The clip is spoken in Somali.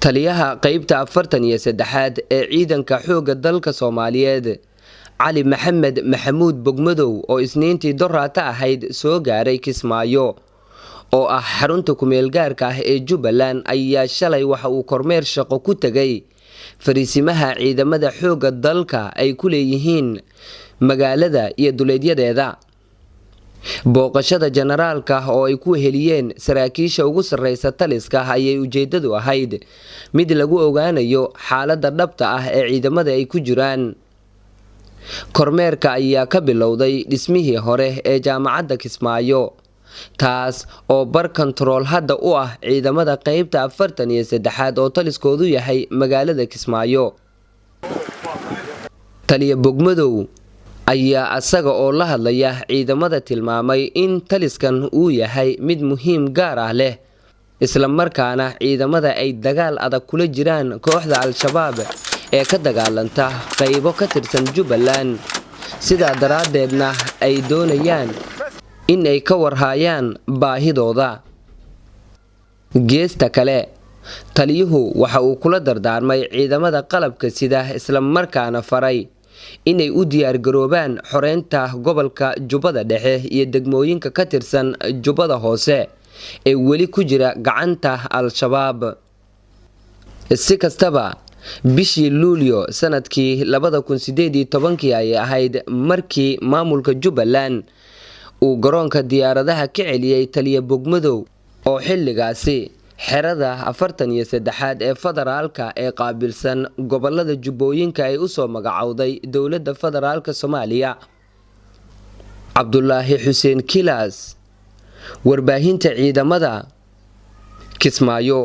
taliyaha qaybta 43aad ee ciidanka xooga dalka Soomaaliyeed Cali Maxamed Maxamuud Bogmadow oo isniintii doraata ahayd soo gaaray Kismaayo oo ah xarunta kumeel gaarka ah ee Jubbaland ayaa shalay waxa uu kormeer shaqo ku tagay fariisimaha ciidamada xooga dalka ay ku leeyihiin magaalada iyo duleedyadeeda. booqashada generaalka oo ay ku heliyeen saraakiisha ugu sareysa taliska ayay ujeedadu ahayd mid lagu ogaanayo xaaladda dhabta ah ee ciidamada ay ku jiraan. kormeerka ayaa ka bilowday dhismihii hore ee jaamacadda Kismaayo, taas oo bar control hadda u ah ciidamada qaybta 43aad oo taliskoodu yahay magaalada Kismaayo. taliya Bogmadow ayaa asaga oo la hadlaya ciidamada tilmaamay in taliskan uu yahay mid muhiim gaar ah leh, isla markaana ciidamada ay dagaal adag kula jiraan kooxda Al-Shabaab ee ka dagaalanta qaybo ka tirsan Jubbaland, sidaa daraadeedna ay doonayaan in ay ka warhayaan baahidooda. geesta kale, taliyuhu waxa uu kula dardaarmay ciidamada qalabka sida isla markaana faray inay u diyaar garoobaan xoreynta gobolka Jubbada Dhexe iyo degmooyinka ka tirsan Jubbada Hoose ee weli ku jira gacanta Al-Shabaab. si kastaba, bishii Luulyo sanadkii 2018 ay ahayd markii maamulka Jubbaland uu garoonka diyaaradaha ka celiyay taliya Bogmadow oo xilligaasi xerada 43aad ee federaalka ee qaabilsan gobolada Jubbooyinka ay u soo magacowday dowladda federaalka Soomaaliya. Cabdullaahi Xuseen Kilaas, warbaahinta ciidamada, Kismaayo.